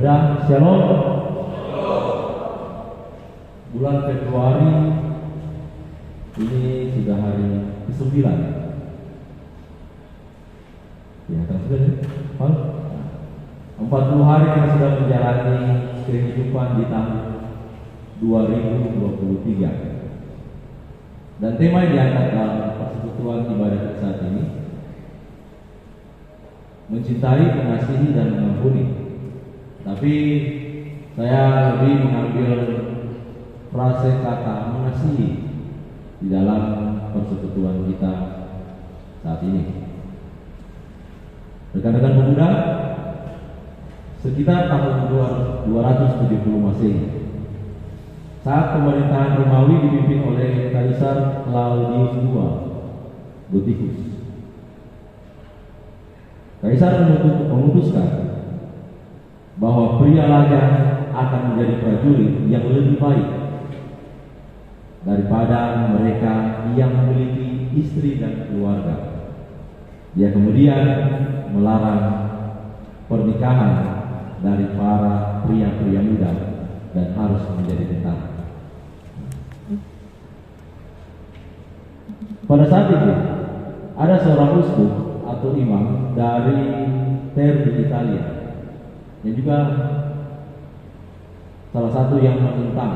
Ibadah Shalom. Bulan Februari ini sudah hari ke-9. Ya, kan 40 hari kita sudah menjalani kehidupan di tahun 2023. Dan tema yang diangkat dalam persekutuan ibadah saat ini, mencintai, mengasihi, dan mengampuni. Tapi saya lebih mengambil frase kata mengasihi di dalam persekutuan kita saat ini. Rekan-rekan pemuda, sekitar tahun 270 Masehi, saat pemerintahan Romawi dipimpin oleh Kaisar Claudius II Gothicus, Kaisar memutuskan bahwa pria lajang akan menjadi prajurit yang lebih baik daripada mereka yang memiliki istri dan keluarga. Dia kemudian melarang pernikahan dari para pria-pria muda dan harus menjadi tentara. Pada saat itu, ada seorang uskup atau imam dari Terni, Italia, yang juga salah satu yang menentang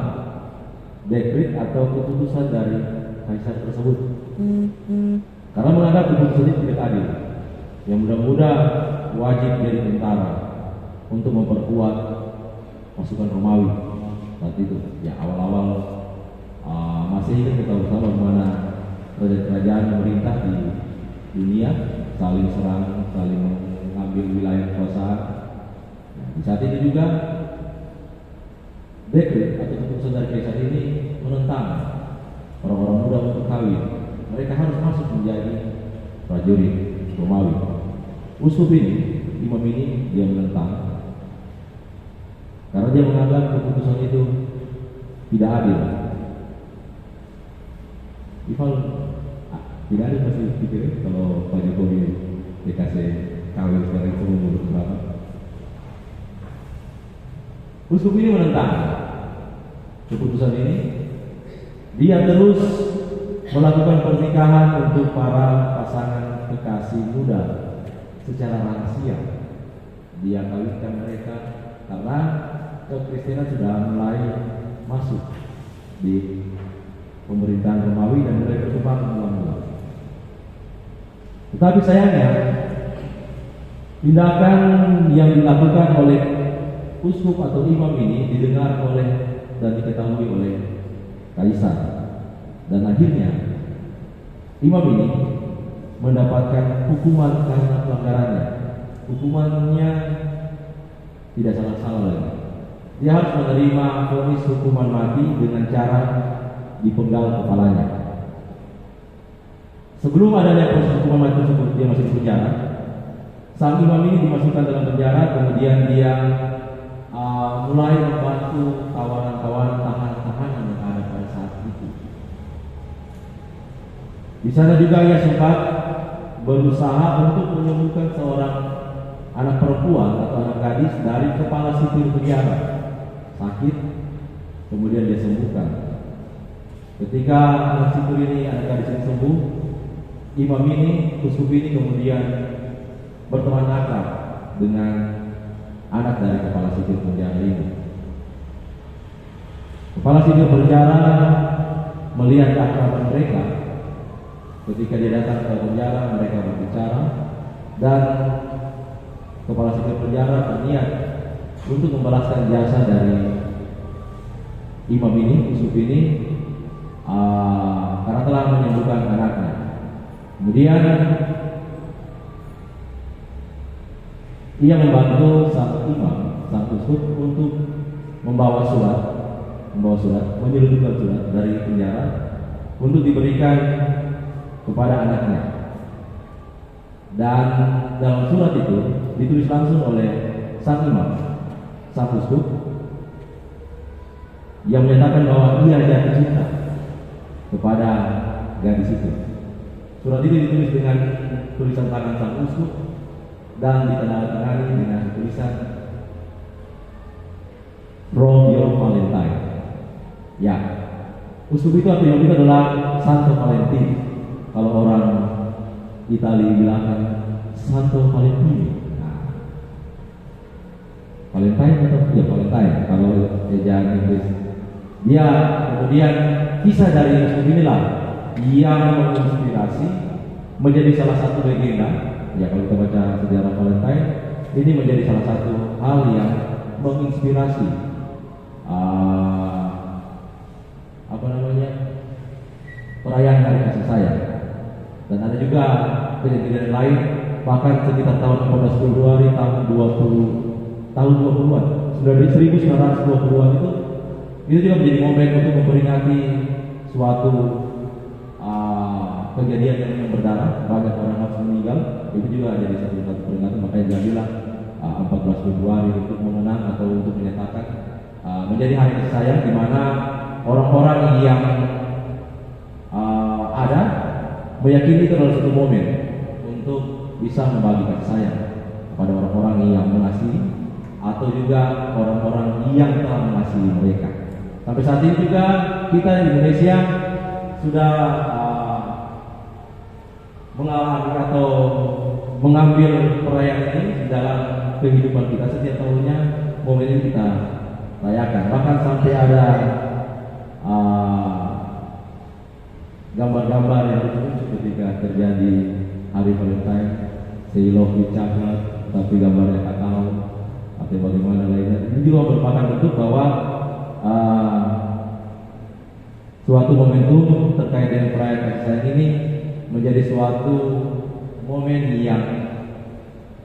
dekret atau keputusan dari kaisar tersebut, karena menganggap keputusan itu tidak adil. Yang muda-muda wajib menjadi tentara untuk memperkuat pasukan Romawi saat itu. Ya, awal-awal masih ingat kita bersama bagaimana kerajaan pemerintah di dunia saling serang, saling mengambil wilayah kekuasaan. Di saat itu juga dekret atau keputusan dari kaisar ini menentang orang-orang muda untuk kawin. Mereka harus masuk menjadi prajurit Romawi. Uskup ini, imam ini, dia menentang karena dia menganggap keputusan itu tidak adil. Ival tidak adil pasti pikir kalau Pak Jokowi dikasih kawin sekarang itu umur berapa. Uskup ini menentang keputusan ini. Dia terus melakukan pernikahan untuk para pasangan kekasih muda secara rahasia. Dia kawinkan mereka karena kekristenan sudah mulai masuk di pemerintahan Romawi dan mulai berkembang mula-mula. Tetapi sayangnya, tindakan yang dilakukan oleh uskup atau imam ini didengar oleh dan diketahui oleh kaisar, dan akhirnya imam ini mendapatkan hukuman karena pelanggarannya. Hukumannya tidak salah-salah lagi. Dia harus menerima vonis hukuman mati dengan cara dipenggal kepalanya. Sebelum adanya proses hukuman mati tersebut, dia masih di penjara. Sang imam ini dimasukkan dalam penjara, kemudian dia mulai membantu tawanan-tawanan tahanan yang ada pada saat itu. Di sana juga ia sempat berusaha untuk menyembuhkan seorang anak perempuan atau anak gadis dari kepala sipil penjara. Sakit, kemudian dia sembuhkan. Ketika anak sipil ini, anak gadis ini sembuh, imam ini, uskup ini kemudian berteman akrab dengan anak dari kepala sipil penjara ini. Kepala sipil penjara melihat keakraban mereka. Ketika dia datang ke penjara, mereka berbicara, dan kepala sipil penjara berniat untuk membalaskan jasa dari imam ini, uskup ini, karena telah menyembuhkan anaknya. Kemudian ia membantu sang imam, sang uskup untuk membawa surat, menyelundupkan surat dari penjara untuk diberikan kepada anaknya. Dan dalam surat itu ditulis langsung oleh sang imam, sang uskup, yang menyatakan bahwa ia jatuh cinta kepada gadis itu. Surat ini ditulis dengan tulisan tangan sang uskup dan ditandatangani dengan tulisan from your Valentine. Ya, uskup itu artinya itu adalah Santo Valentino. Kalau orang Italia bilangkan Santo Valentino. Nah, Valentine atau ya Valentine kalau ejaan Inggris. Dia kemudian kisah dari uskup inilah yang menginspirasi menjadi salah satu legenda. Ya, kalau kita baca sejarah Valentine, ini menjadi salah satu hal yang menginspirasi perayaan hari kasih sayang. Dan ada juga kejadian lain, bahkan sekitar tahun 14 Februari tahun 20-an, sudah dari 1920-an itu juga menjadi momen untuk memperingati suatu kejadian yang berdarah, banyak orang harus meninggal. Itu juga jadi satu peringatan, makanya jadilah 14 Februari untuk mengenang atau untuk menyatakan menjadi hari kasih sayang, di mana orang-orang yang ada meyakini itu adalah satu momen untuk bisa membagi kasih sayang kepada orang-orang yang mengasihi atau juga orang-orang yang telah mengasihi mereka. Sampai saat ini juga kita di Indonesia sudah mengalami atau mengambil perayaan ini di dalam kehidupan kita. Setiap tahunnya momen ini kita rayakan. Bahkan sampai ada gambar-gambar yang lucu ketika terjadi hari Valentine. Say love you chocolate, tapi gambarnya kakao atau bagaimana lainnya. Ini juga merupakan bentuk bahwa suatu momentum terkait dengan perayaan kasih sayang ini menjadi suatu momen yang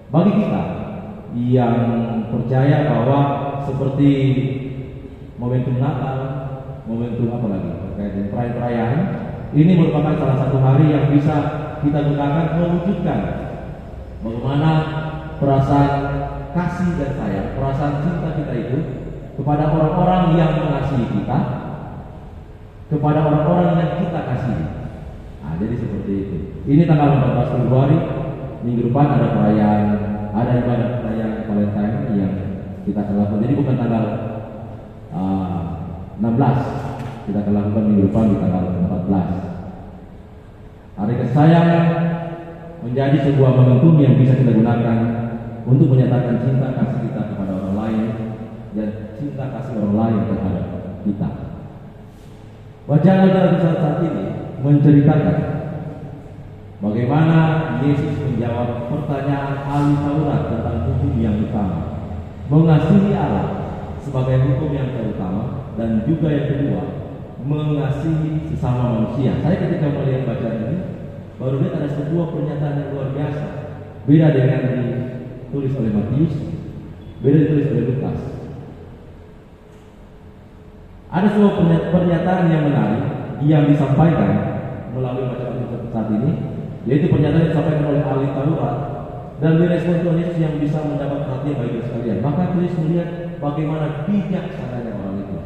bagi kita yang percaya bahwa seperti momentum Natal, momentum apa lagi terkait dengan perayaan, ini merupakan salah satu hari yang bisa kita gunakan mewujudkan bagaimana perasaan kasih dan sayang, perasaan cinta kita itu kepada orang-orang yang mengasihi kita, kepada orang-orang yang kita kasihi. Nah, jadi seperti itu. Ini tanggal 14 Februari, minggu depan ada perayaan, ada ibadah perayaan Valentine yang kita akan lakukan. Jadi bukan tanggal 16, kita akan lakukan minggu depan di tanggal 14. Hari kasih sayang menjadi sebuah momentum yang bisa kita gunakan untuk menyatakan cinta kasih kita kepada orang lain dan cinta kasih orang lain terhadap kita. Wacana kita saat ini menceritakan bagaimana Yesus menjawab pertanyaan ahli Taurat tentang hukum yang utama, mengasihi Allah sebagai hukum yang terutama, dan juga yang kedua, mengasihi sesama manusia. Saya ketika melihat bacaan ini baru lihat ada sebuah pernyataan yang luar biasa, beda dengan ditulis oleh Matius, beda ditulis oleh Lukas. Ada sebuah pernyataan yang menarik yang disampaikan melalui bacaan saat ini, yaitu pernyataan yang disampaikan oleh ahli Taurat dan direspon Tuhan Yesus yang bisa mendapat perhatian bagi kita sekalian. Maka Tuhan melihat bagaimana bijaksananya orang itu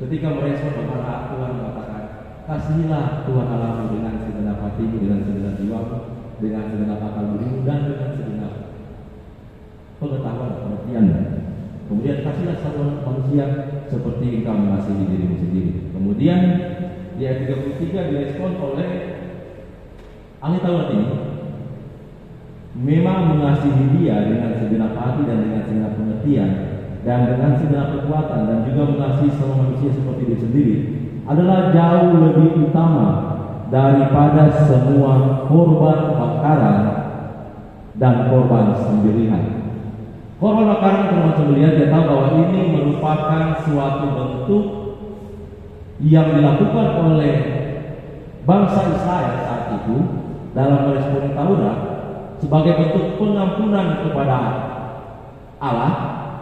ketika merespon bagaimana Tuhan mengatakan, kasihilah Tuhan Allahmu dengan segenap hatimu, dengan segenap jiwamu, dengan segenap akal budimu, dan dengan segenap pengetahuan pengertianmu. Kemudian kasihlah sama manusia seperti engkau mengasihi dirimu sendiri. Kemudian di ayat 33 direspon oleh ahli Taurat ini, memang mengasihi dia dengan segenap hati dan dengan segenap pengertian dan dengan segenap kekuatan, dan juga mengasihi sama manusia seperti diri sendiri adalah jauh lebih utama daripada semua korban bakaran dan korban sembelihan. Korban bakaran dan korban sembelihan, dia tahu bahwa ini merupakan suatu bentuk yang dilakukan oleh bangsa Israel saat itu dalam meresponi Taurat sebagai bentuk pengampunan kepada Allah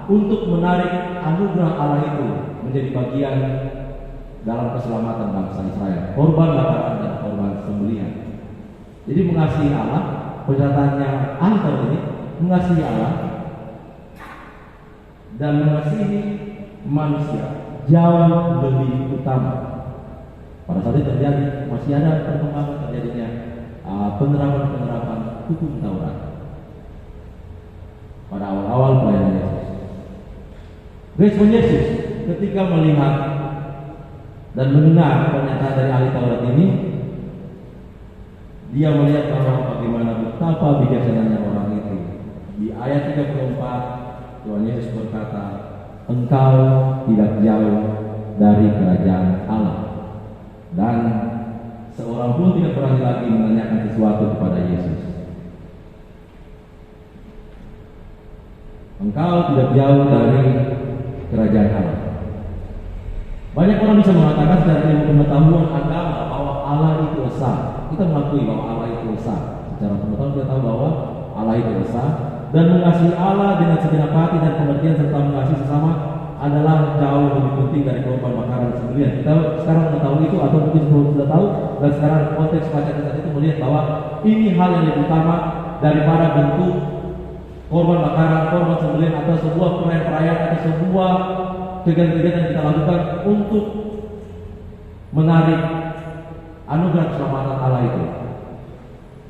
untuk menarik anugerah Allah itu menjadi bagian dalam keselamatan bangsa Israel. Korban bakaran dan korban sembelihan. Jadi mengasihi Allah, pernyataannya antar ini mengasihi Allah dan mengasihi manusia jauh lebih utama. Pada saat itu terjadi, masih ada perkembangan terjadinya penerapan hukum Taurat pada awal-awal pelayanan Yesus. Respon Yesus ketika melihat dan mendengar pernyataan dari ahli Taurat ini, dia melihat bahwa bagaimana betapa bijaksananya orang itu. Di ayat 34 Tuhan Yesus berkata, engkau tidak jauh dari kerajaan Allah. Dan seorang pun tidak berani lagi menanyakan sesuatu kepada Yesus. Engkau tidak jauh dari kerajaan Allah. Banyak orang bisa mengatakan secara ilmu pengetahuan agama bahwa Allah itu esa. Kita mengakui bahwa Allah itu esa. Secara pengetahuan kita tahu bahwa Allah itu esa, dan mengasihi Allah dengan segenap hati dan pengertian serta mengasihi sesama adalah jauh lebih penting dari korban bakaran sendirian. Kita sekarang mengetahui itu, atau mungkin sudah tahu, dan sekarang konteks baca kita itu melihat bahwa ini hal yang lebih utama daripada bentuk korban bakaran, korban sembelihan, atau sebuah perayaan atau sebuah kegiatan-kegiatan yang kita lakukan untuk menarik anugerah keselamatan Allah itu,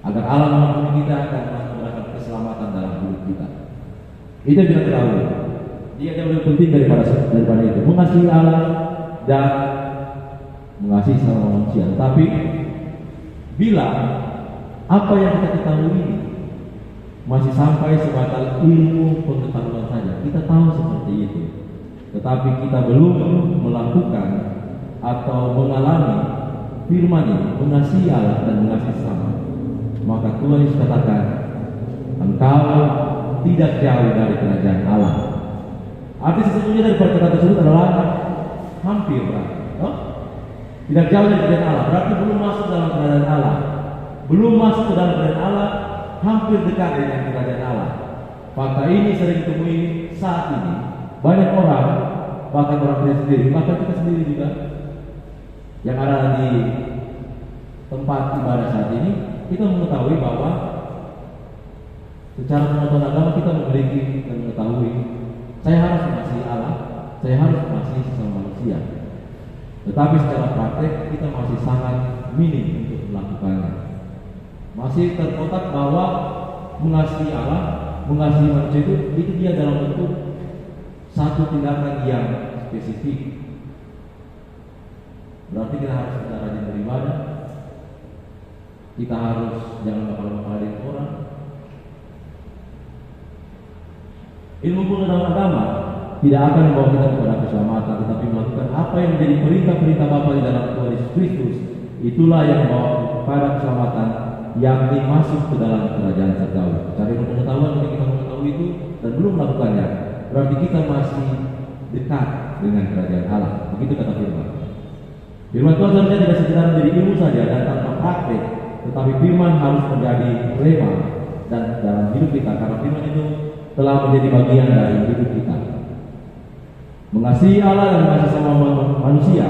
agar Allah mengampuni kita dan menganugerahkan keselamatan dalam hidup kita. Itu yang kita ketahui. Dia jauh lebih penting daripada itu, mengasihi Allah dan mengasihi sesama manusia. Tapi bila apa yang kita ketahui ini masih sampai sebatas ilmu pengetahuan saja, kita tahu seperti itu, tetapi kita belum melakukan atau mengalami firman ini, mengasihi Allah dan mengasihi sesama, maka Tuhan Yesus katakan, engkau tidak jauh dari kerajaan Allah. Arti sesungguhnya dari perkataan tersebut adalah hampir, tidak jauh dari kerajaan Allah, berarti belum masuk dalam kerajaan Allah, belum masuk ke dalam kerajaan Allah, hampir dekat dengan kerajaan Allah. Fakta ini sering ditemui saat ini. Banyak orang, bahkan orang kita sendiri, bahkan kita sendiri juga, yang ada di tempat ibadah saat ini, kita mengetahui bahwa secara pengetahuan agama kita memiliki dan mengetahui, saya harus mengasihi Allah, saya harus mengasihi sesama manusia. Tetapi secara praktek kita masih sangat minim untuk melakukannya. Masih terkotak bahwa mengasihi Allah, mengasihi manusia itu dia dalam bentuk satu tindakan yang spesifik. Berarti kita harus rajin beribadah, kita harus jangan bakal-bakalin orang. Ilmu pengetahuan agama tidak akan membawa kita kepada keselamatan, tetapi melakukan apa yang menjadi perintah-perintah Bapa di dalam Tuhan Yesus Kristus, itulah yang membawa kepada keselamatan, yakni masuk ke dalam kerajaan surgawi. Cari ilmu pengetahuan yang kita mengetahui itu dan belum melakukannya, berarti kita masih dekat dengan kerajaan Allah. Begitu kata firman. Firman Tuhan seharusnya tidak sekedar menjadi ilmu saja dan tanpa praktek, tetapi firman harus menjadi rema dan dalam hidup kita, karena firman itu telah menjadi bagian dari hidup kita. Mengasihi Allah dan mengasihi sama manusia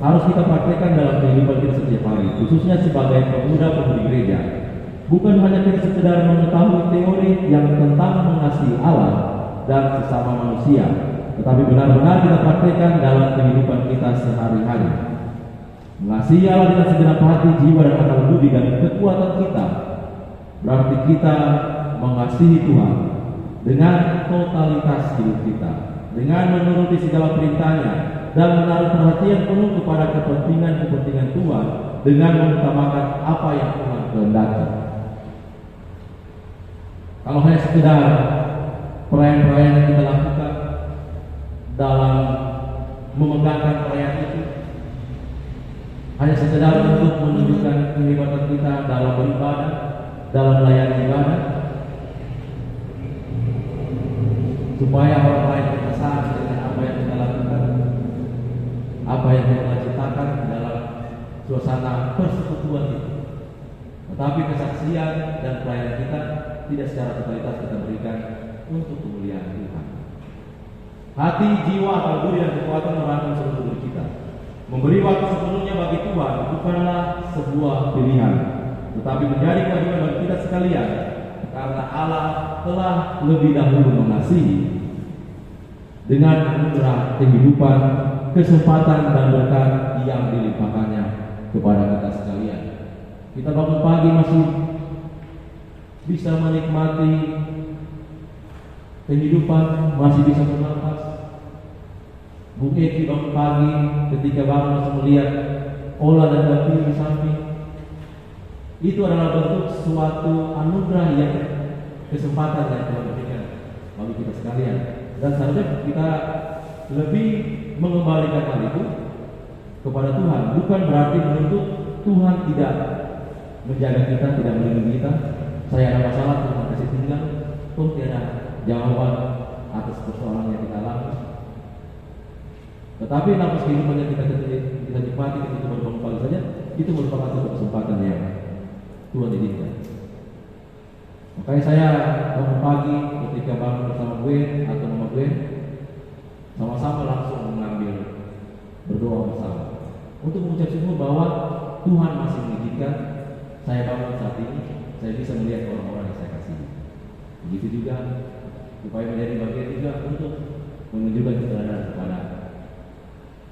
harus kita praktekkan dalam kehidupan kita setiap hari, khususnya sebagai pemuda-pemudi gereja. Bukan hanya kita sekedar mengetahui teori yang tentang mengasihi Allah dan sesama manusia, tetapi benar-benar kita praktekkan dalam kehidupan kita sehari-hari. Mengasihi Allah dengan segenap hati, jiwa, dan akal budi dan kekuatan kita, berarti kita mengasihi Tuhan dengan totalitas hidup kita, dengan menuruti segala perintahnya dan menaruh perhatian penuh kepada kepentingan Tuhan, dengan mengutamakan apa yang Tuhan kehendaki. Kalau hanya sekedar perayaan-perayaan yang kita lakukan dalam memegangkan perayaan itu, hanya sekedar untuk menunjukkan kehebatan kita dalam beribadah, dalam melayani ibadah, supaya orang lain berkesan dengan apa yang kita lakukan, apa yang kita ciptakan dalam suasana persekutuan itu. Tetapi kesaksian dan pelayanan kita tidak secara totalitas kita berikan untuk kemuliaan Tuhan. Hati, jiwa, akal budi dan kekuatan merangkul seluruh diri kita. Memberi waktu sepenuhnya bagi Tuhan bukanlah sebuah pilihan, tetapi menjadi kewajiban bagi kita sekalian, karena Allah telah lebih dahulu mengasihi dengan anugerah kehidupan, kesempatan dan berkat yang dilimpahkannya kepada kita sekalian. Kita bangun pagi masih bisa menikmati kehidupan, masih bisa bernafas, Bung Eki bangun pagi, ketika bangun langsung melihat Ola dan Davi di samping. Itu adalah bentuk suatu anugerah yang kesempatan yang Tuhan berikan bagi kita sekalian. Dan seharusnya kita lebih mengembalikan hal itu kepada Tuhan. Bukan berarti menuntut Tuhan tidak menjaga kita, tidak melindungi kita. Saya ada masalah, Tuhan kasih tinggal, Tuhan tiada jawaban atas persoalan yang kita alami. Tetapi nafas kehidupan yang kita nikmati ketika berbangun pagi saja, itu merupakan satu kesempatan yang Tuhan izinkan. Makanya saya bangun pagi ketika bangun bersama gue atau mama gue, sama-sama langsung mengambil berdoa bersama untuk mengucap syukur bahwa Tuhan masih mengizinkan saya bangun saat ini, saya bisa melihat orang-orang yang saya kasihi. Begitu juga supaya menjadi bagian juga untuk menunjukkan kesadaran kepada,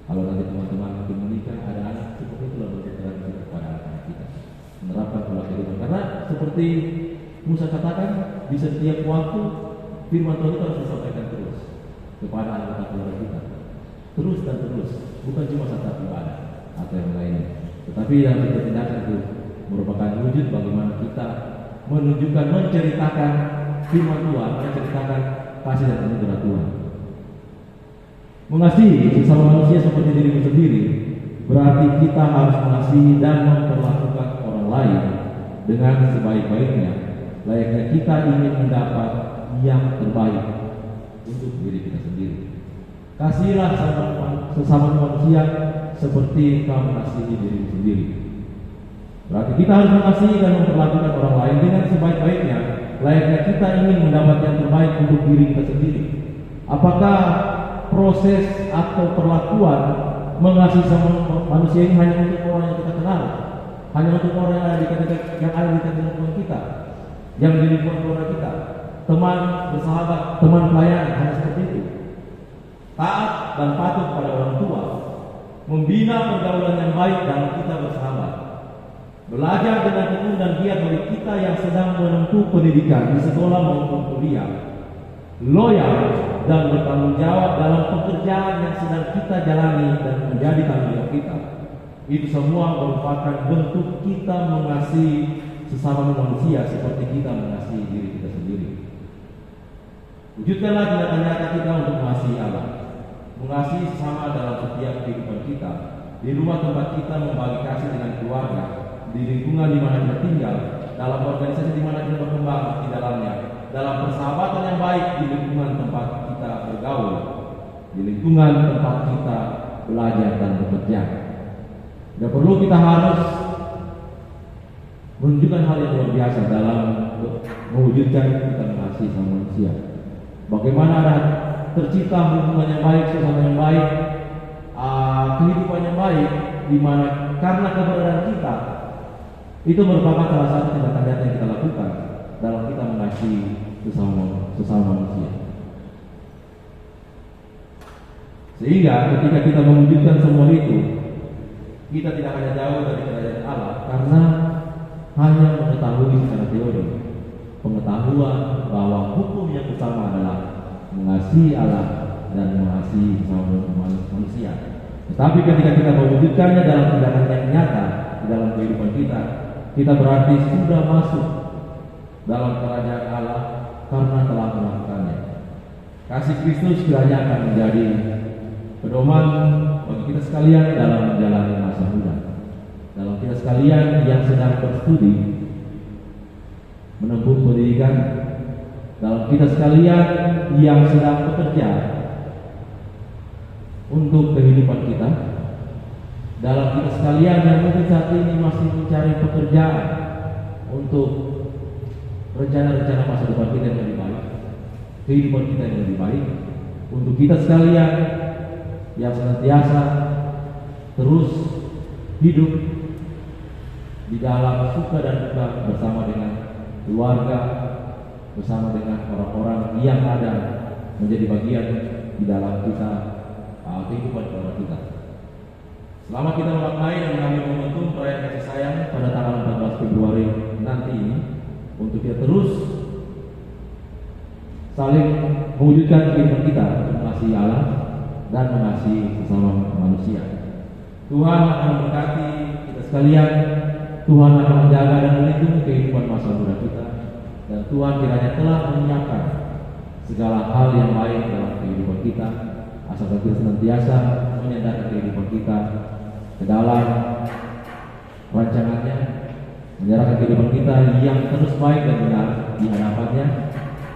kalau nanti teman-teman makin menikah, ada anak, cukup itulah bentuk kesadaran kepada anak kita, menerapkan pola kehidupan. Karena seperti Musa katakan, di setiap waktu firman Tuhan itu harus disampaikan terus kepada anggota keluarga kita, terus dan terus, bukan cuma saat ibadah atau yang lainnya, tetapi dalam setiap tindakan itu merupakan wujud bagaimana kita menunjukkan, menceritakan firman Tuhan, menceritakan kasih dan anugerah Tuhan. Mengasihi sesama manusia seperti dirimu sendiri berarti kita harus mengasihi dan memperlakukan orang lain dengan sebaik-baiknya, layaknya kita ingin mendapat yang terbaik untuk diri kita sendiri. Kasihilah sesama manusia seperti kamu mengasihi dirimu sendiri. Berarti kita harus mengasihi dan memperlakukan orang lain dengan sebaik-baiknya, layaknya kita ingin mendapat yang terbaik untuk diri kita sendiri. Apakah proses atau perlakuan mengasihi sama manusia ini hanya untuk orang yang kita kenal, hanya untuk orang yang ada di lingkungan kita, yang di lingkungan keluarga kita, teman, bersahabat, teman pelayan, hanya seperti itu? Taat dan patuh pada orang tua, membina pergaulan yang baik dalam kita bersahabat, belajar dengan tekun dan giat bagi kita yang sedang menempuh pendidikan di sekolah maupun kuliah, loyal dan bertanggung jawab dalam pekerjaan yang sedang kita jalani dan menjadi tanggung jawab kita. Itu semua merupakan bentuk kita mengasihi sesama manusia seperti kita mengasihi diri kita sendiri. Wujudkanlah tindakan nyata kita untuk mengasihi Allah, mengasihi sesama dalam setiap kehidupan kita, di rumah tempat kita membagi kasih dengan keluarga, di lingkungan di mana kita tinggal, dalam organisasi di mana kita berkembang di dalamnya, dalam persahabatan yang baik di lingkungan tempat kita bergaul, di lingkungan tempat kita belajar dan bekerja. Tidak perlu kita harus menunjukkan hal yang luar biasa dalam mewujudkan kita mengasihi sama manusia. Bagaimana ada tercipta hubungan yang baik, suasana yang baik, kehidupan yang baik, di mana karena keberadaan kita itu merupakan salah satu tindakan nyata yang kita lakukan dalam kita mengasihi sesama manusia. Sehingga ketika kita mewujudkan semua itu, kita tidak hanya jauh dari kerajaan Allah karena hanya mengetahui secara teori, pengetahuan bahwa hukum yang utama adalah mengasihi Allah dan mengasihi sesama manusia. Tetapi ketika kita mewujudkannya dalam tindakan yang nyata di dalam kehidupan kita, kita berarti sudah masuk dalam kerajaan Allah karena telah melakukannya. Kasih Kristus kiranya akan menjadi pedoman bagi kita sekalian dalam menjalani masa muda, dalam kita sekalian yang sedang berstudi, menempuh pendidikan, dalam kita sekalian yang sedang bekerja untuk kehidupan kita, dalam kita sekalian yang mungkin saat ini masih mencari pekerjaan untuk rencana-rencana masa depan kita yang lebih baik, kehidupan kita yang lebih baik, untuk kita sekalian yang senantiasa terus hidup di dalam suka dan duka bersama dengan keluarga, bersama dengan orang-orang yang ada menjadi bagian di dalam kita kehidupan keluarga kita. Selama kita memaknai dan mengambil momentum perayaan kasih sayang pada tanggal 14 Februari nanti ini, untuk kita terus saling mewujudkan kehidupan kita untuk mengasihi Allah dan mengasihi sesama manusia. Tuhan akan memberkati kita sekalian. Tuhan akan menjaga dan melindungi kehidupan masa muda kita, dan Tuhan kiranya telah menyiapkan segala hal yang baik dalam kehidupan kita, asalkan kita senantiasa menyandarkan kehidupan kita ke dalam rancangannya, menyerahkan kehidupan kita yang terus baik dan benar di hadapannya,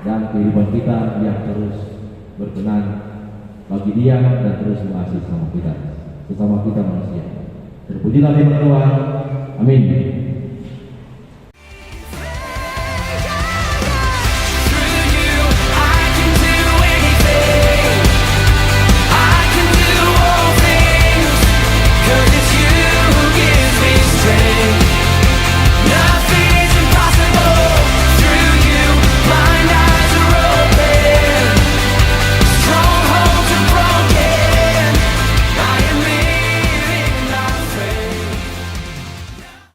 dan kehidupan kita yang terus berkenan bagi Dia dan terus mengasihi sesama kita manusia. Terpujilah firman Tuhan. Amin.